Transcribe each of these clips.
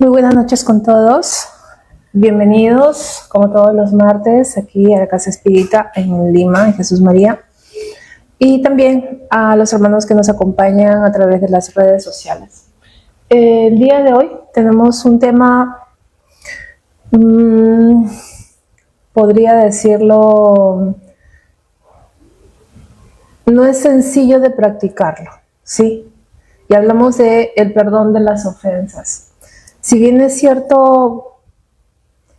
Muy buenas noches con todos. Bienvenidos, como todos los martes, aquí a la Casa Espírita en Lima, en Jesús María. Y también a los hermanos que nos acompañan a través de las redes sociales. El día de hoy tenemos un tema, podría decirlo, no es sencillo de practicarlo, ¿sí? Y hablamos de el perdón de las ofensas. Si bien es cierto,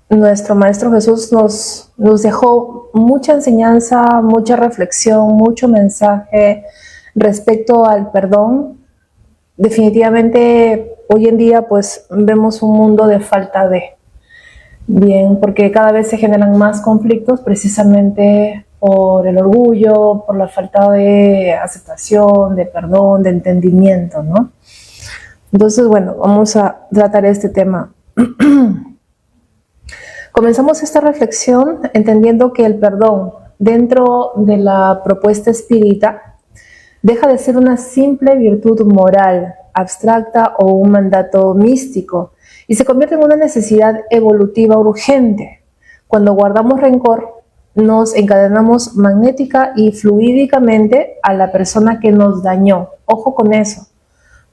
nuestro Maestro Jesús nos dejó mucha enseñanza, mucha reflexión, mucho mensaje respecto al perdón. Definitivamente hoy en día pues vemos un mundo de falta de, bien, porque cada vez se generan más conflictos precisamente por el orgullo, por la falta de aceptación, de perdón, de entendimiento, ¿no? Entonces, bueno, vamos a tratar este tema. Comenzamos esta reflexión entendiendo que el perdón dentro de la propuesta espírita deja de ser una simple virtud moral, abstracta o un mandato místico y se convierte en una necesidad evolutiva urgente. Cuando guardamos rencor, nos encadenamos magnética y fluídicamente a la persona que nos dañó. Ojo con eso,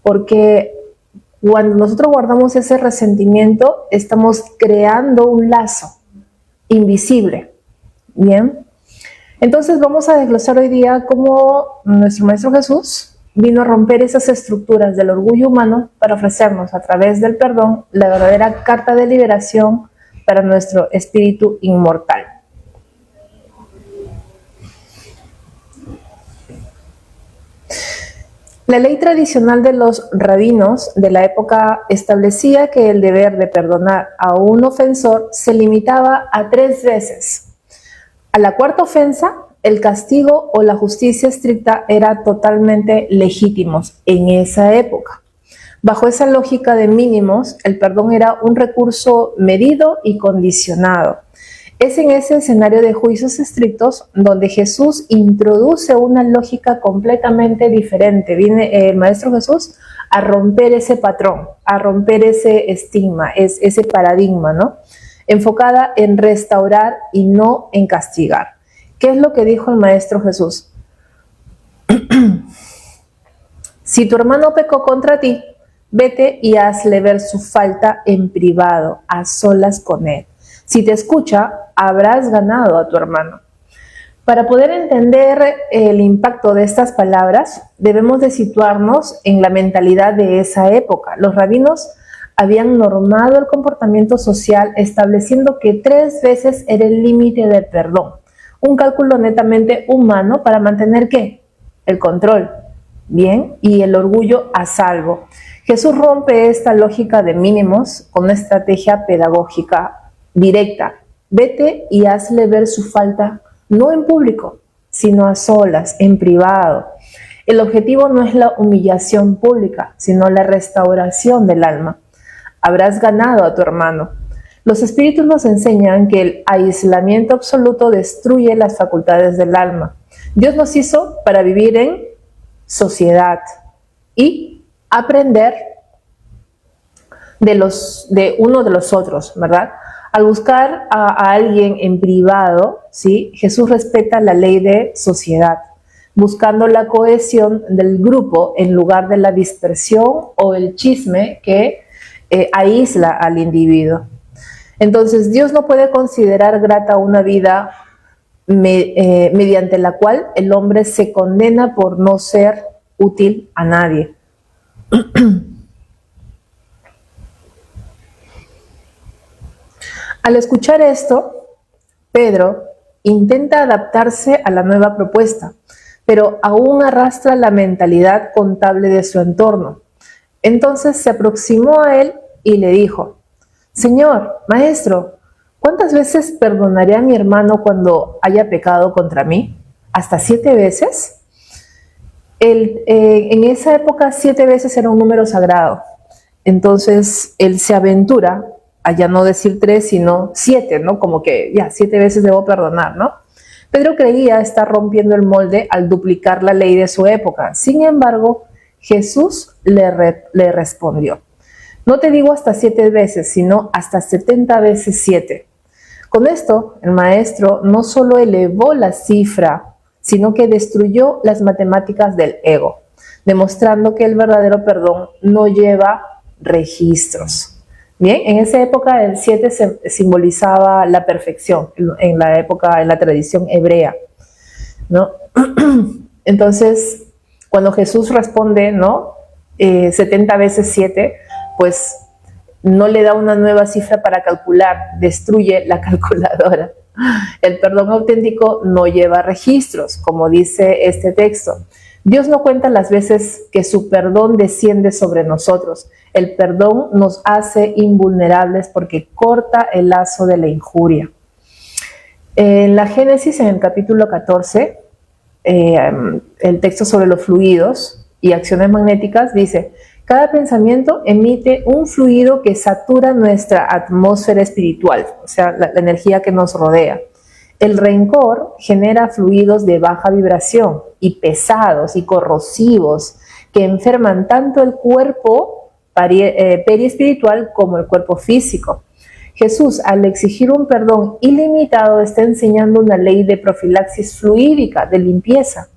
porque cuando nosotros guardamos ese resentimiento, estamos creando un lazo invisible. Bien. Entonces vamos a desglosar hoy día cómo nuestro Maestro Jesús vino a romper esas estructuras del orgullo humano para ofrecernos a través del perdón la verdadera carta de liberación para nuestro espíritu inmortal. La ley tradicional de los rabinos de la época establecía que el deber de perdonar a un ofensor se limitaba a 3 veces. A la cuarta ofensa, el castigo o la justicia estricta era totalmente legítimos en esa época. Bajo esa lógica de mínimos, el perdón era un recurso medido y condicionado. Es en ese escenario de juicios estrictos donde Jesús introduce una lógica completamente diferente. Viene el Maestro Jesús a romper ese patrón, a romper ese estigma, ese paradigma, ¿no? Enfocada en restaurar y no en castigar. ¿Qué es lo que dijo el Maestro Jesús? Si tu hermano pecó contra ti, vete y hazle ver su falta en privado, a solas con él. Si te escucha, habrás ganado a tu hermano. Para poder entender el impacto de estas palabras, debemos de situarnos en la mentalidad de esa época. Los rabinos habían normado el comportamiento social estableciendo que 3 veces era el límite del perdón. Un cálculo netamente humano para mantener ¿qué? El control, bien, y el orgullo a salvo. Jesús rompe esta lógica de mínimos con una estrategia pedagógica directa. Vete y hazle ver su falta, no en público, sino a solas, en privado. El objetivo no es la humillación pública, sino la restauración del alma. Habrás ganado a tu hermano. Los espíritus nos enseñan que el aislamiento absoluto destruye las facultades del alma. Dios nos hizo para vivir en sociedad y aprender de uno de los otros, ¿verdad? Al buscar a alguien en privado, ¿sí? Jesús respeta la ley de sociedad, buscando la cohesión del grupo en lugar de la dispersión o el chisme que aísla al individuo. Entonces, Dios no puede considerar grata una vida mediante la cual el hombre se condena por no ser útil a nadie. Al escuchar esto, Pedro intenta adaptarse a la nueva propuesta, pero aún arrastra la mentalidad contable de su entorno. Entonces se aproximó a él y le dijo: Señor, maestro, ¿cuántas veces perdonaré a mi hermano cuando haya pecado contra mí? ¿Hasta 7 veces? En esa época 7 veces era un número sagrado. Entonces él se aventura a ya no decir 3, sino 7, ¿no? Como que ya 7 veces debo perdonar, ¿no? Pedro creía estar rompiendo el molde al duplicar la ley de su época. Sin embargo, Jesús le respondió: No te digo hasta 7 veces, sino hasta 70 veces 7. Con esto, el maestro no solo elevó la cifra, sino que destruyó las matemáticas del ego, demostrando que el verdadero perdón no lleva registros. Bien, en esa época el 7 simbolizaba la perfección, en la tradición hebrea, ¿no? Entonces, cuando Jesús responde, ¿no? 70 veces 7, pues no le da una nueva cifra para calcular, destruye la calculadora. El perdón auténtico no lleva registros, como dice este texto. Dios no cuenta las veces que su perdón desciende sobre nosotros. El perdón nos hace invulnerables porque corta el lazo de la injuria. En la Génesis, en el capítulo 14, el texto sobre los fluidos y acciones magnéticas dice: cada pensamiento emite un fluido que satura nuestra atmósfera espiritual, o sea, la energía que nos rodea. El rencor genera fluidos de baja vibración y pesados y corrosivos que enferman tanto el cuerpo periespiritual como el cuerpo físico. Jesús, al exigir un perdón ilimitado, está enseñando una ley de profilaxis fluídica, de limpieza.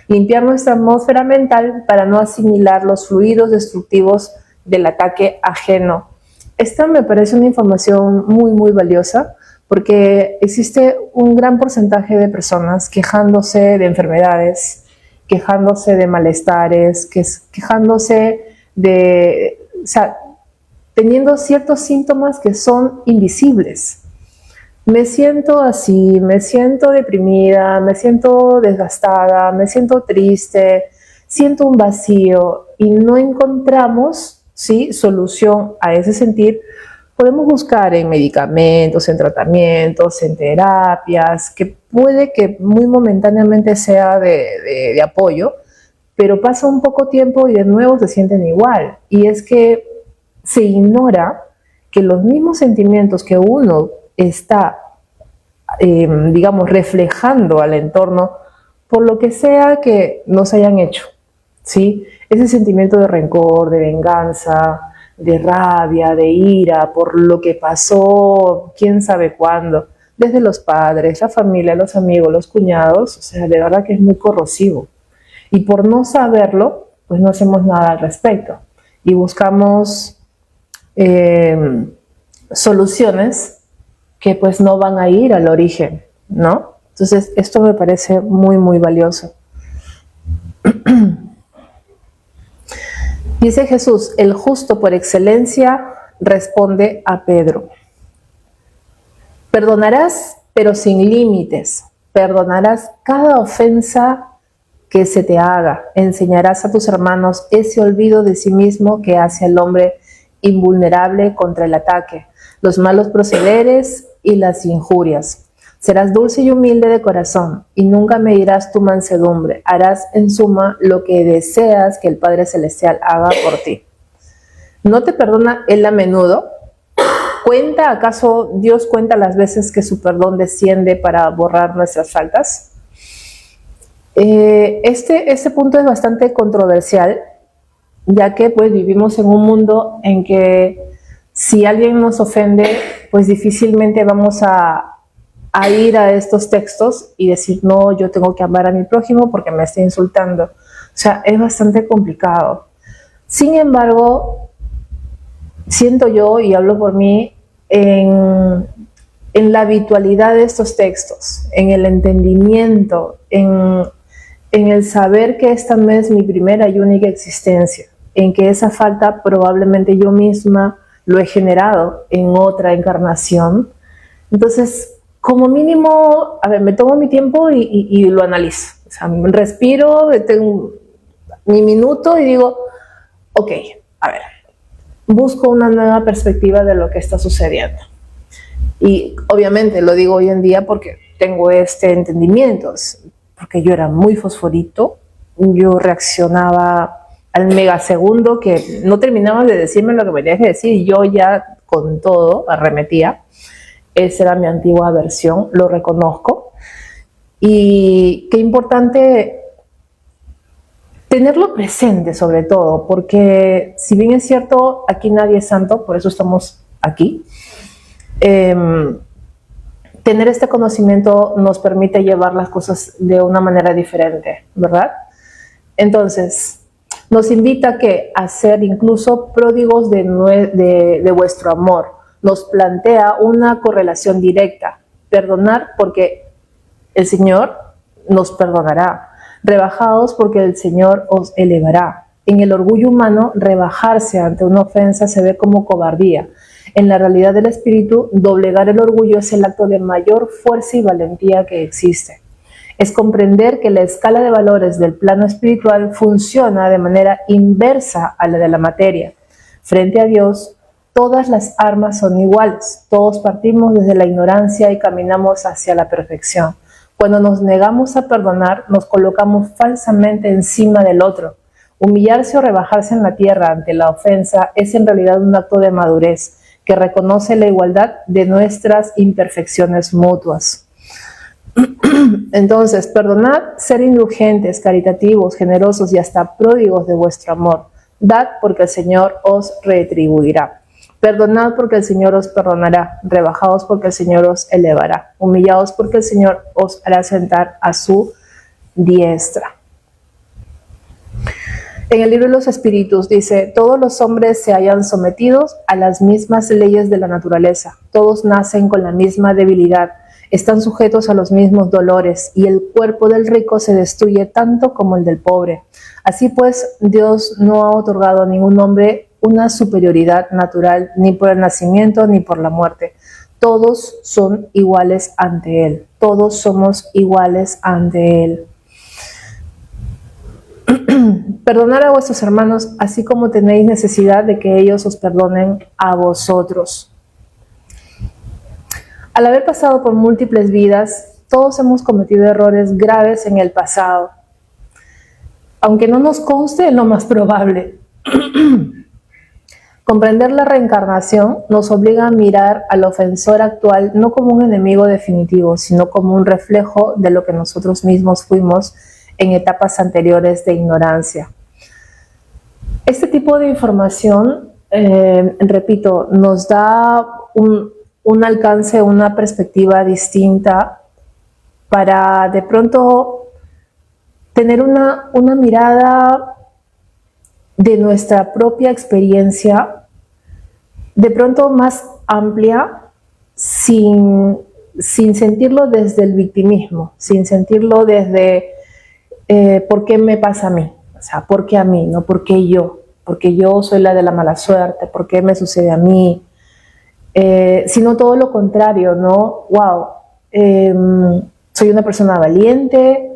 Limpiar nuestra atmósfera mental para no asimilar los fluidos destructivos del ataque ajeno. Esta me parece una información muy, muy valiosa, porque existe un gran porcentaje de personas quejándose de enfermedades, quejándose de malestares, quejándose de, o sea, teniendo ciertos síntomas que son invisibles. Me siento así, me siento deprimida, me siento desgastada, me siento triste, siento un vacío y no encontramos, ¿sí?, solución a ese sentir. Podemos buscar en medicamentos, en tratamientos, en terapias, que puede que muy momentáneamente sea de apoyo, pero pasa un poco tiempo y de nuevo se sienten igual. Y es que se ignora que los mismos sentimientos que uno está, digamos, reflejando al entorno, por lo que sea que nos hayan hecho, ¿sí? Ese sentimiento de rencor, de venganza, de rabia, de ira, por lo que pasó, quién sabe cuándo, desde los padres, la familia, los amigos, los cuñados, o sea, de verdad que es muy corrosivo. Y por no saberlo, pues no hacemos nada al respecto. Y buscamos soluciones que pues no van a ir al origen, ¿no? Entonces, esto me parece muy, muy valioso. Dice Jesús: el justo por excelencia responde a Pedro: perdonarás, pero sin límites. Perdonarás cada ofensa que se te haga. Enseñarás a tus hermanos ese olvido de sí mismo que hace al hombre invulnerable contra el ataque, los malos procederes y las injurias. Serás dulce y humilde de corazón y nunca medirás tu mansedumbre. Harás en suma lo que deseas que el Padre Celestial haga por ti. ¿No te perdona Él a menudo? ¿Acaso Dios cuenta las veces que su perdón desciende para borrar nuestras faltas? Este punto es bastante controversial, ya que pues vivimos en un mundo en que si alguien nos ofende, pues difícilmente vamos a ir a estos textos y decir: no, yo tengo que amar a mi prójimo porque me está insultando. O sea, es bastante complicado. Sin embargo, siento yo, y hablo por mí, en la habitualidad de estos textos, en el entendimiento, en el saber que esta no es mi primera y única existencia, en que esa falta probablemente yo misma lo he generado en otra encarnación. Entonces, como mínimo, a ver, me tomo mi tiempo y lo analizo. O sea, respiro, tengo mi minuto y digo: ok, a ver, busco una nueva perspectiva de lo que está sucediendo. Y obviamente lo digo hoy en día porque tengo este entendimiento, porque yo era muy fosforito, yo reaccionaba al megasegundo, que no terminaba de decirme lo que me tenías que decir y yo ya con todo arremetía. Esa era mi antigua versión, lo reconozco. Y qué importante Tenerlo presente sobre todo, porque si bien es cierto, aquí nadie es santo, por eso estamos aquí, tener este conocimiento nos permite llevar las cosas de una manera diferente, ¿verdad? Entonces, nos invita a ser incluso pródigos de vuestro amor. Nos plantea una correlación directa. Perdonar porque el Señor nos perdonará. Rebajaos porque el Señor os elevará. En el orgullo humano, rebajarse ante una ofensa se ve como cobardía. En la realidad del espíritu, doblegar el orgullo es el acto de mayor fuerza y valentía que existe. Es comprender que la escala de valores del plano espiritual funciona de manera inversa a la de la materia. Frente a Dios, todas las armas son iguales. Todos partimos desde la ignorancia y caminamos hacia la perfección. Cuando nos negamos a perdonar, nos colocamos falsamente encima del otro. Humillarse o rebajarse en la tierra ante la ofensa es en realidad un acto de madurez que reconoce la igualdad de nuestras imperfecciones mutuas. Entonces, perdonad, ser indulgentes, caritativos, generosos y hasta pródigos de vuestro amor. Dad porque el Señor os retribuirá. Perdonad porque el Señor os perdonará. Rebajaos porque el Señor os elevará. Humillaos porque el Señor os hará sentar a su diestra. En el libro de los Espíritus dice, todos los hombres se hallan sometidos a las mismas leyes de la naturaleza. Todos nacen con la misma debilidad. Están sujetos a los mismos dolores y el cuerpo del rico se destruye tanto como el del pobre. Así pues, Dios no ha otorgado a ningún hombre una superioridad natural, ni por el nacimiento ni por la muerte. Todos son iguales ante Él. Todos somos iguales ante Él. Perdonad a vuestros hermanos, así como tenéis necesidad de que ellos os perdonen a vosotros. Al haber pasado por múltiples vidas, todos hemos cometido errores graves en el pasado. Aunque no nos conste, es lo más probable. Comprender la reencarnación nos obliga a mirar al ofensor actual no como un enemigo definitivo, sino como un reflejo de lo que nosotros mismos fuimos en etapas anteriores de ignorancia. Este tipo de información, repito, nos da un alcance, una perspectiva distinta para de pronto tener una mirada de nuestra propia experiencia, de pronto más amplia, sin sentirlo desde el victimismo, sin sentirlo desde ¿por qué me pasa a mí? O sea, ¿por qué a mí? No, ¿por qué yo? Porque yo soy la de la mala suerte, ¿por qué me sucede a mí? Sino todo lo contrario, ¿no? Wow, soy una persona valiente,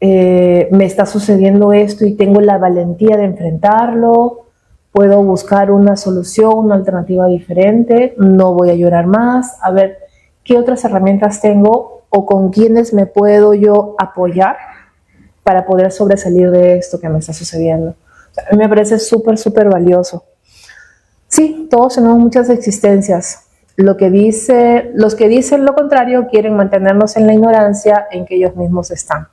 me está sucediendo esto y tengo la valentía de enfrentarlo, puedo buscar una solución, una alternativa diferente, no voy a llorar más, a ver qué otras herramientas tengo o con quiénes me puedo yo apoyar para poder sobresalir de esto que me está sucediendo. O sea, a mí me parece súper, súper valioso. Sí, todos tenemos muchas existencias. Los que dicen lo contrario quieren mantenernos en la ignorancia en que ellos mismos están.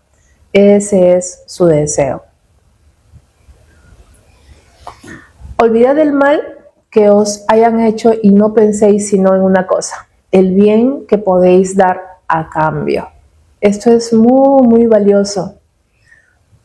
Ese es su deseo. Olvidad el mal que os hayan hecho y no penséis sino en una cosa, el bien que podéis dar a cambio. Esto es muy, muy valioso,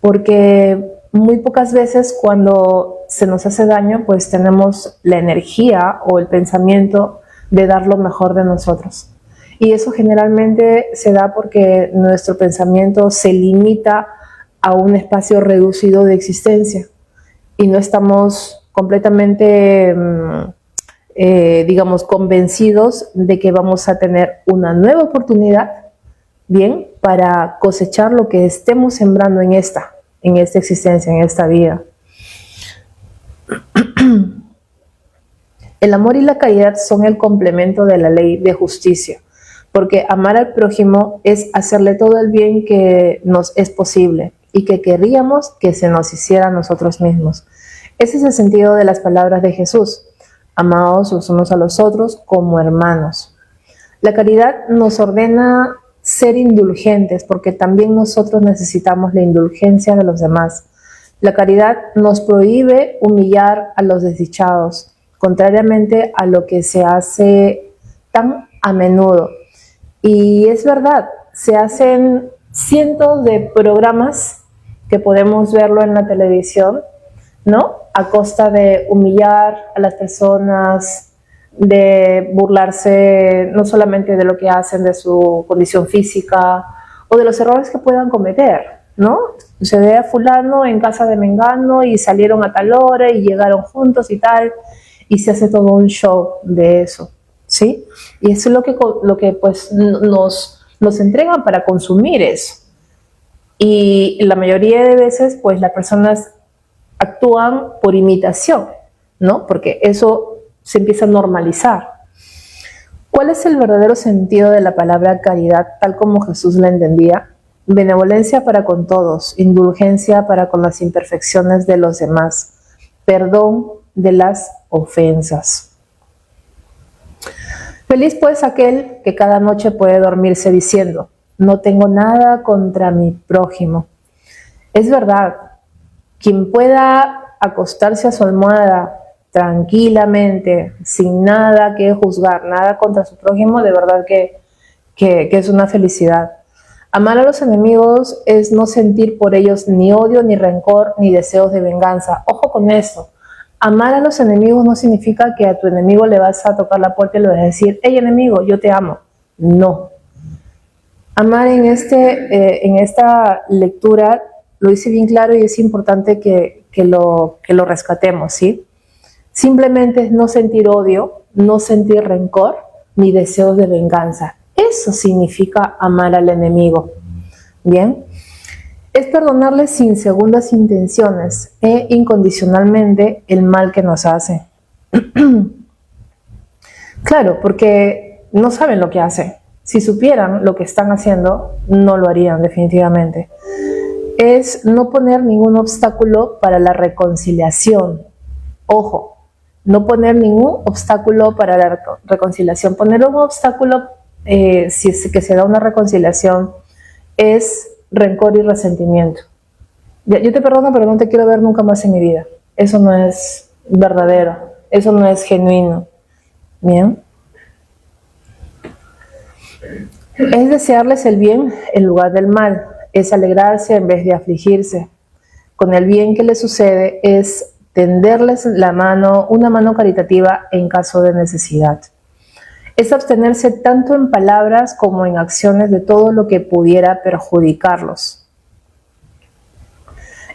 porque muy pocas veces cuando se nos hace daño, pues tenemos la energía o el pensamiento de dar lo mejor de nosotros. Y eso generalmente se da porque nuestro pensamiento se limita a un espacio reducido de existencia y no estamos completamente, digamos, convencidos de que vamos a tener una nueva oportunidad, bien, para cosechar lo que estemos sembrando en esta existencia, en esta vida. El amor y la caridad son el complemento de la ley de justicia, porque amar al prójimo es hacerle todo el bien que nos es posible y que querríamos que se nos hiciera a nosotros mismos. Ese es el sentido de las palabras de Jesús: amaos los unos a los otros como hermanos. La caridad nos ordena ser indulgentes porque también nosotros necesitamos la indulgencia de los demás. La caridad nos prohíbe humillar a los desdichados, contrariamente a lo que se hace tan a menudo. Y es verdad, se hacen cientos de programas que podemos verlo en la televisión, ¿no? A costa de humillar a las personas, de burlarse no solamente de lo que hacen, de su condición física o de los errores que puedan cometer, ¿no? Se ve a fulano en casa de Mengano y salieron a tal hora y llegaron juntos y tal, y se hace todo un show de eso, ¿sí? Y eso es lo que pues nos entregan para consumir eso. Y la mayoría de veces pues las personas actúan por imitación, ¿no? Porque eso se empieza a normalizar. ¿Cuál es el verdadero sentido de la palabra caridad tal como Jesús la entendía? Benevolencia para con todos, indulgencia para con las imperfecciones de los demás, perdón de las ofensas. Feliz pues aquel que cada noche puede dormirse diciendo, no tengo nada contra mi prójimo. Es verdad, quien pueda acostarse a su almohada tranquilamente, sin nada que juzgar, nada contra su prójimo, de verdad que es una felicidad. Amar a los enemigos es no sentir por ellos ni odio, ni rencor, ni deseos de venganza. Ojo con esto. Amar a los enemigos no significa que a tu enemigo le vas a tocar la puerta y le vas a decir, hey enemigo, yo te amo. No. Amar en esta lectura lo hice bien claro y es importante que lo rescatemos, ¿sí? Simplemente es no sentir odio, no sentir rencor, ni deseos de venganza. Eso significa amar al enemigo. ¿Bien? Es perdonarle sin segundas intenciones e incondicionalmente el mal que nos hace. Claro, porque no saben lo que hacen. Si supieran lo que están haciendo, no lo harían definitivamente. Es no poner ningún obstáculo para la reconciliación. Ojo, no poner ningún obstáculo para la reconciliación. Poner un obstáculo, si es que se da una reconciliación, es rencor y resentimiento. Yo te perdono, pero no te quiero ver nunca más en mi vida. Eso no es verdadero, eso no es genuino. Bien. Es desearles el bien en lugar del mal, es alegrarse en vez de afligirse. Con el bien que les sucede es tenderles la mano, una mano caritativa en caso de necesidad. Es abstenerse tanto en palabras como en acciones de todo lo que pudiera perjudicarlos.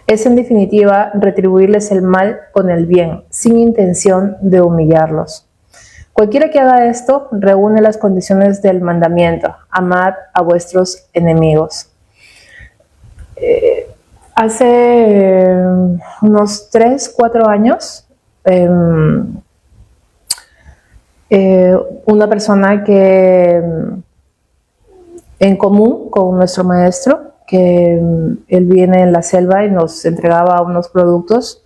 Es en definitiva retribuirles el mal con el bien, sin intención de humillarlos. Cualquiera que haga esto reúne las condiciones del mandamiento, amad a vuestros enemigos. Hace unos 3, 4 años, una persona que en común con nuestro maestro, que él viene en la selva y nos entregaba unos productos,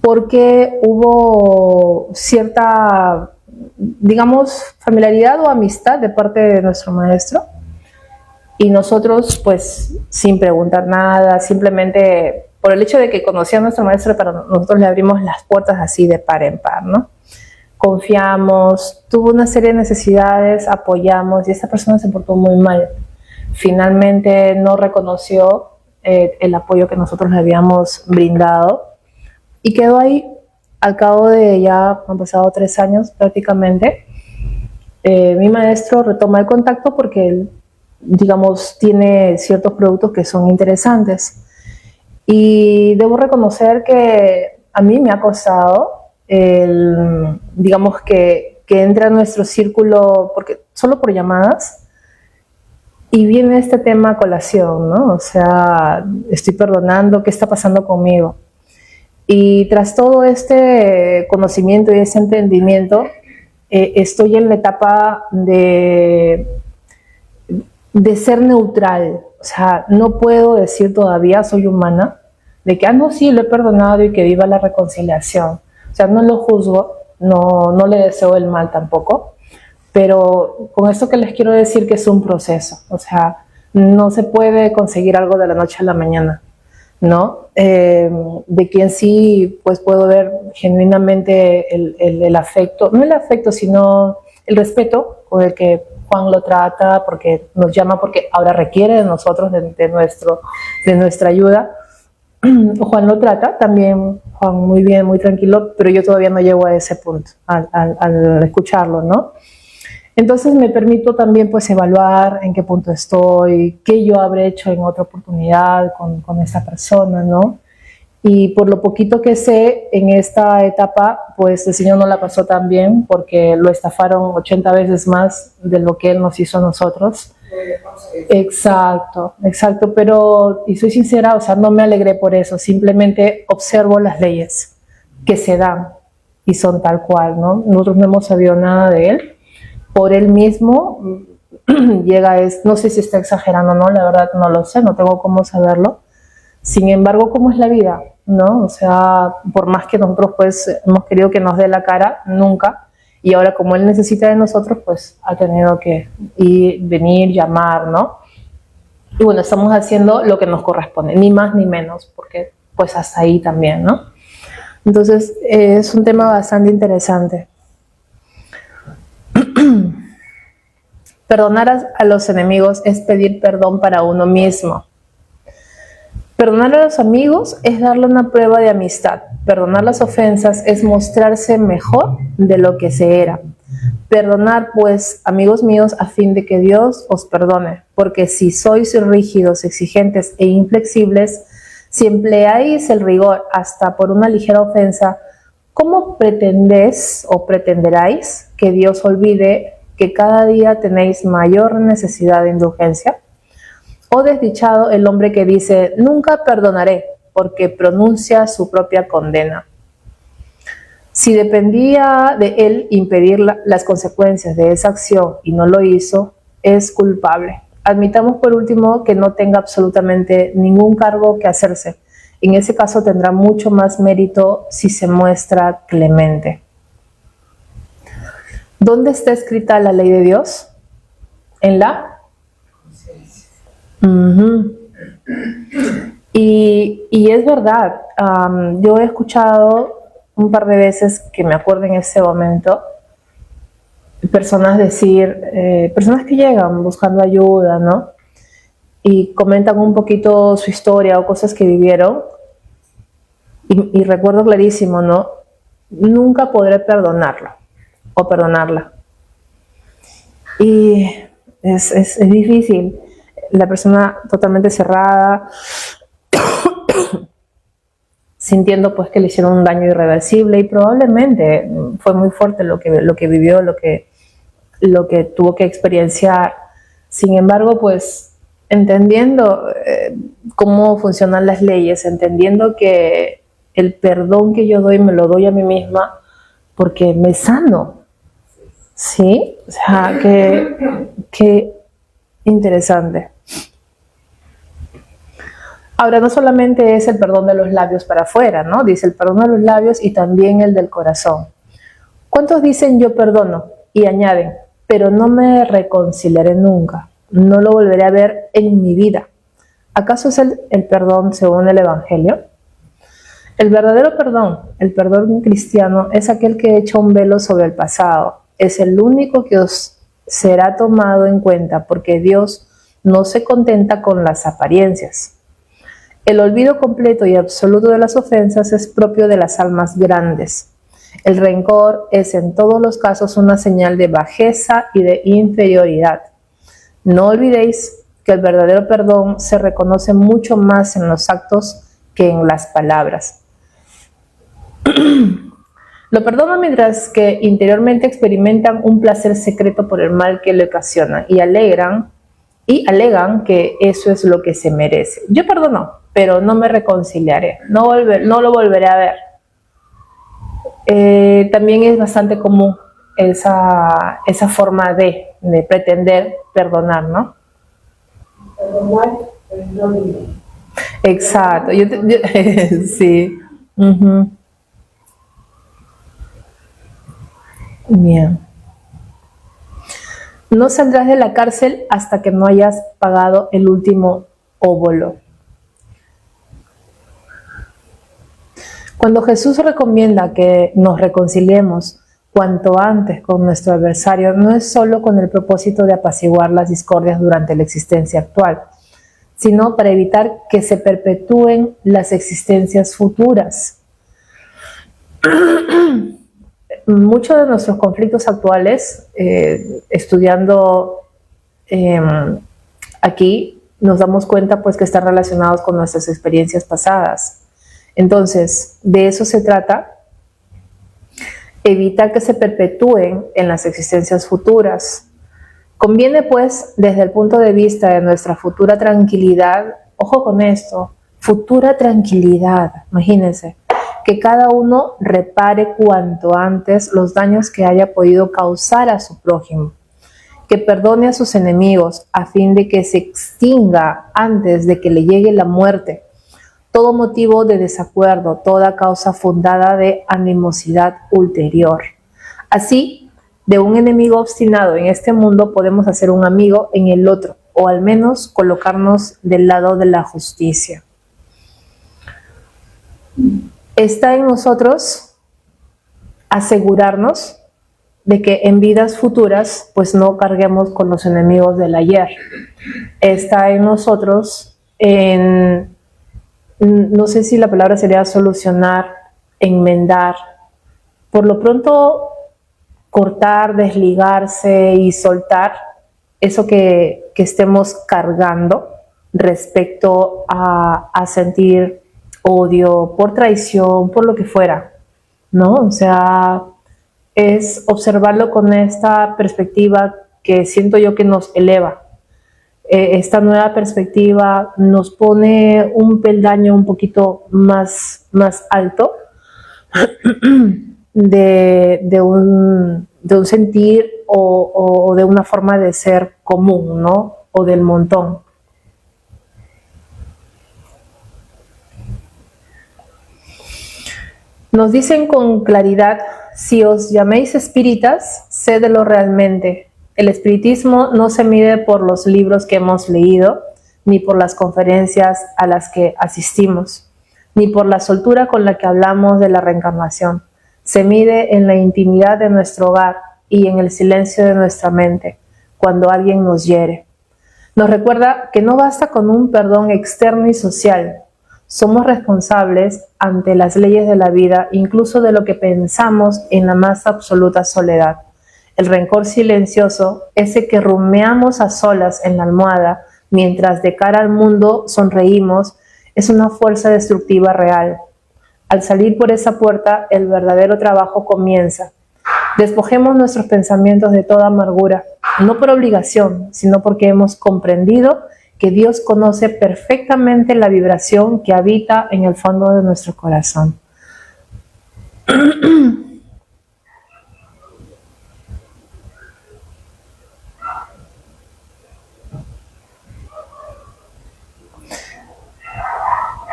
porque hubo cierta, digamos, familiaridad o amistad de parte de nuestro maestro, y nosotros, pues, sin preguntar nada, simplemente por el hecho de que conocía a nuestro maestro, pero nosotros le abrimos las puertas así de par en par, ¿no? Confiamos, tuvo una serie de necesidades, apoyamos, y esta persona se portó muy mal. Finalmente no reconoció el apoyo que nosotros le habíamos brindado y quedó ahí. Al cabo de ya han pasado 3 años prácticamente, mi maestro retoma el contacto porque él, digamos, tiene ciertos productos que son interesantes. Y debo reconocer que a mí me ha costado digamos que entre a nuestro círculo, porque solo por llamadas, y viene este tema a colación, ¿no? O sea, estoy perdonando, ¿qué está pasando conmigo? Y tras todo este conocimiento y ese entendimiento, estoy en la etapa de ser neutral. O sea, no puedo decir todavía, soy humana, de que, no, sí, lo he perdonado y que viva la reconciliación. O sea, no lo juzgo, no le deseo el mal tampoco, pero con esto que les quiero decir que es un proceso. O sea, no se puede conseguir algo de la noche a la mañana. ¿no? De quien sí, pues puedo ver genuinamente el afecto, no el afecto, sino el respeto con el que Juan lo trata, porque nos llama, porque ahora requiere de nosotros, de nuestra ayuda. Juan lo trata también, Juan muy bien, muy tranquilo, pero yo todavía no llego a ese punto al escucharlo, ¿no? Entonces me permito también pues evaluar en qué punto estoy, qué yo habré hecho en otra oportunidad con esta persona, ¿no? Y por lo poquito que sé en esta etapa, pues el Señor no la pasó tan bien porque lo estafaron 80 veces más de lo que Él nos hizo a nosotros. Exacto, exacto, pero, y soy sincera, o sea, no me alegré por eso, simplemente observo las leyes que se dan y son tal cual, ¿no? Nosotros no hemos sabido nada de Él, por Él mismo llega, no sé si está exagerando o no, la verdad no lo sé, no tengo cómo saberlo. Sin embargo, ¿cómo es la vida? ¿No? O sea, por más que nosotros pues hemos querido que nos dé la cara, nunca. Y ahora como Él necesita de nosotros, pues ha tenido que ir, venir, llamar, ¿no? Y bueno, estamos haciendo lo que nos corresponde, ni más ni menos, porque pues hasta ahí también, ¿no? Entonces, es un tema bastante interesante. Perdonar a los enemigos es pedir perdón para uno mismo. Perdonar a los amigos es darle una prueba de amistad. Perdonar las ofensas es mostrarse mejor de lo que se era. Perdonar, pues, amigos míos, a fin de que Dios os perdone, porque si sois rígidos, exigentes e inflexibles, si empleáis el rigor hasta por una ligera ofensa, ¿cómo pretendéis o pretenderáis que Dios olvide que cada día tenéis mayor necesidad de indulgencia? Oh desdichado el hombre que dice, nunca perdonaré, porque pronuncia su propia condena. Si dependía de él impedir las consecuencias de esa acción y no lo hizo, es culpable. Admitamos por último que no tenga absolutamente ningún cargo que hacerse. En ese caso tendrá mucho más mérito si se muestra clemente. ¿Dónde está escrita la ley de Dios? En la... Y es verdad, yo he escuchado un par de veces que me acuerdo en ese momento, personas decir, personas que llegan buscando ayuda, ¿no? Y comentan un poquito su historia o cosas que vivieron. Y recuerdo clarísimo, ¿no? Nunca podré perdonarlo o perdonarla. Y es difícil. La persona totalmente cerrada, sintiendo pues que le hicieron un daño irreversible y probablemente fue muy fuerte lo que vivió, lo que tuvo que experienciar. Sin embargo, pues entendiendo cómo funcionan las leyes, entendiendo que el perdón que yo doy me lo doy a mí misma porque me sano, ¿sí? O sea, que interesante. Ahora, no solamente es el perdón de los labios para afuera, ¿no? Dice el perdón de los labios y también el del corazón. ¿Cuántos dicen yo perdono? Y añaden, pero no me reconciliaré nunca, no lo volveré a ver en mi vida. ¿Acaso es el perdón según el Evangelio? El verdadero perdón, el perdón cristiano, es aquel que echa un velo sobre el pasado. Es el único que os será tomado en cuenta porque Dios no se contenta con las apariencias. El olvido completo y absoluto de las ofensas es propio de las almas grandes. El rencor es en todos los casos una señal de bajeza y de inferioridad. No olvidéis que el verdadero perdón se reconoce mucho más en los actos que en las palabras. Lo perdonan mientras que interiormente experimentan un placer secreto por el mal que le ocasionan y alegan que eso es lo que se merece. Yo perdono, pero no me reconciliaré, no lo volveré a ver. También es bastante común esa forma de pretender perdonar, ¿no? Perdonar, pero no olvidar. Exacto, sí. Bien. No saldrás de la cárcel hasta que no hayas pagado el último óbolo. Cuando Jesús recomienda que nos reconciliemos cuanto antes con nuestro adversario, no es solo con el propósito de apaciguar las discordias durante la existencia actual, sino para evitar que se perpetúen las existencias futuras. Muchos de nuestros conflictos actuales, estudiando aquí, nos damos cuenta pues que están relacionados con nuestras experiencias pasadas. Entonces, de eso se trata, evitar que se perpetúen en las existencias futuras. Conviene pues, desde el punto de vista de nuestra futura tranquilidad, ojo con esto, futura tranquilidad, imagínense, que cada uno repare cuanto antes los daños que haya podido causar a su prójimo, que perdone a sus enemigos a fin de que se extinga antes de que le llegue la muerte todo motivo de desacuerdo, toda causa fundada de animosidad ulterior. Así, de un enemigo obstinado en este mundo podemos hacer un amigo en el otro, o al menos colocarnos del lado de la justicia. Está en nosotros asegurarnos de que en vidas futuras pues no carguemos con los enemigos del ayer. Está en nosotros no sé si la palabra sería solucionar, enmendar, por lo pronto cortar, desligarse y soltar eso que estemos cargando respecto a sentir odio, por traición, por lo que fuera, ¿no? O sea, es observarlo con esta perspectiva que siento yo que nos eleva. Esta nueva perspectiva nos pone un peldaño un poquito más alto de un sentir o de una forma de ser común, ¿no? O del montón. Nos dicen con claridad, si os llaméis espíritas, sédelo realmente. El espiritismo no se mide por los libros que hemos leído, ni por las conferencias a las que asistimos, ni por la soltura con la que hablamos de la reencarnación. Se mide en la intimidad de nuestro hogar y en el silencio de nuestra mente, cuando alguien nos hiere. Nos recuerda que no basta con un perdón externo y social. Somos responsables ante las leyes de la vida, incluso de lo que pensamos en la más absoluta soledad. El rencor silencioso, ese que rumeamos a solas en la almohada, mientras de cara al mundo sonreímos, es una fuerza destructiva real. Al salir por esa puerta, el verdadero trabajo comienza. Despojemos nuestros pensamientos de toda amargura, no por obligación, sino porque hemos comprendido que Dios conoce perfectamente la vibración que habita en el fondo de nuestro corazón.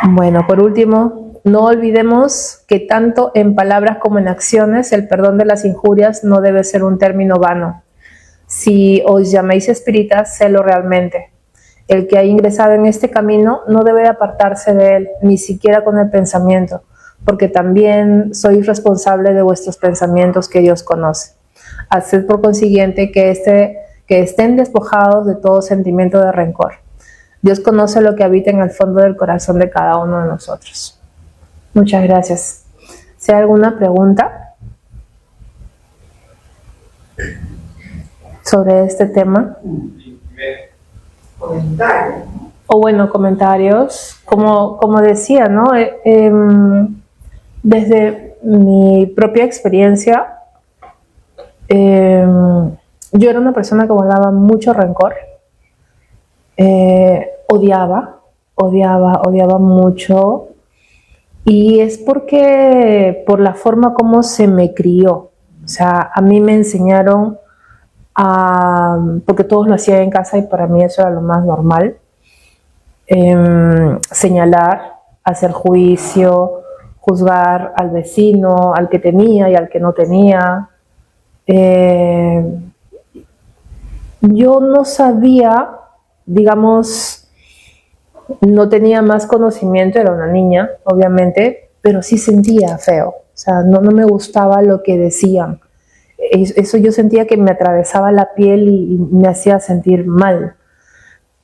Bueno, por último, no olvidemos que tanto en palabras como en acciones, el perdón de las injurias no debe ser un término vano. Si os llamáis espíritas, sélo realmente. El que ha ingresado en este camino no debe apartarse de él, ni siquiera con el pensamiento, porque también sois responsable de vuestros pensamientos que Dios conoce. Haced por consiguiente que estén despojados de todo sentimiento de rencor. Dios conoce lo que habita en el fondo del corazón de cada uno de nosotros. Muchas gracias. Si hay alguna pregunta sobre este tema. Comentarios. O bueno, comentarios. Como decía, ¿no? Desde mi propia experiencia, yo era una persona que guardaba mucho rencor. Odiaba mucho, y es porque por la forma como se me crió. O sea, a mí me enseñaron porque todos lo hacían en casa y para mí eso era lo más normal, señalar, hacer juicio, juzgar al vecino, al que tenía y al que no tenía. Yo no sabía, digamos, no tenía más conocimiento, era una niña, obviamente, pero sí sentía feo, o sea, no me gustaba lo que decían. Eso yo sentía que me atravesaba la piel y me hacía sentir mal.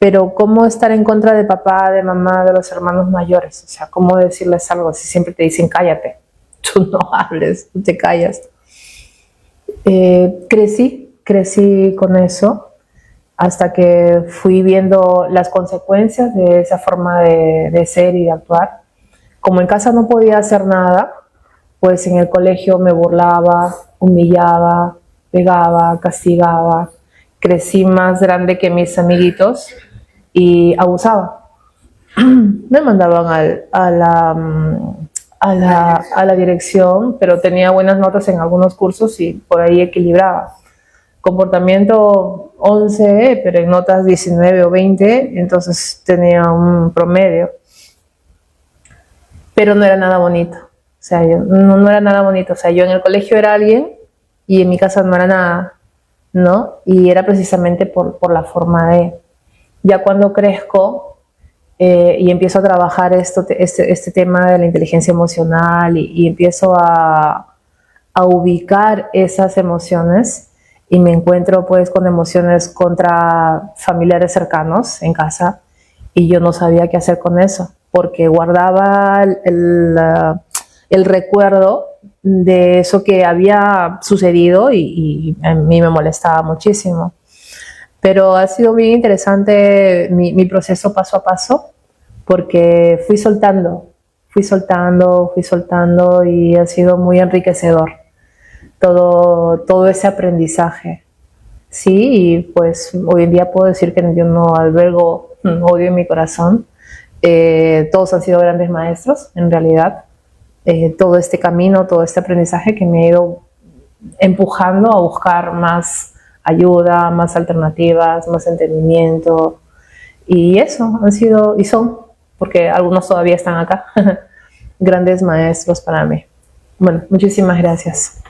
Pero ¿cómo estar en contra de papá, de mamá, de los hermanos mayores? O sea, ¿cómo decirles algo si siempre te dicen cállate? Tú no hables, tú te callas. Crecí con eso hasta que fui viendo las consecuencias de esa forma de ser y de actuar. Como en casa no podía hacer nada, pues en el colegio me burlaba, humillaba, pegaba, castigaba. Crecí más grande que mis amiguitos y abusaba. Me mandaban a la dirección, pero tenía buenas notas en algunos cursos y por ahí equilibraba. Comportamiento 11, pero en notas 19 o 20, entonces tenía un promedio. Pero no era nada bonito. O sea, no era nada bonito. O sea, yo en el colegio era alguien y en mi casa no era nada, ¿no? Y era precisamente por la forma de... Ya cuando crezco y empiezo a trabajar este tema de la inteligencia emocional y empiezo a ubicar esas emociones y me encuentro pues con emociones contra familiares cercanos en casa y yo no sabía qué hacer con eso porque guardaba el recuerdo de eso que había sucedido y a mí me molestaba muchísimo. Pero ha sido bien interesante mi proceso paso a paso porque fui soltando y ha sido muy enriquecedor todo ese aprendizaje. Sí, y pues hoy en día puedo decir que yo no albergo odio en mi corazón. Todos han sido grandes maestros, en realidad. Todo este camino, todo este aprendizaje que me ha ido empujando a buscar más ayuda, más alternativas, más entendimiento. Y eso han sido, y son, porque algunos todavía están acá, grandes maestros para mí. Bueno, muchísimas gracias.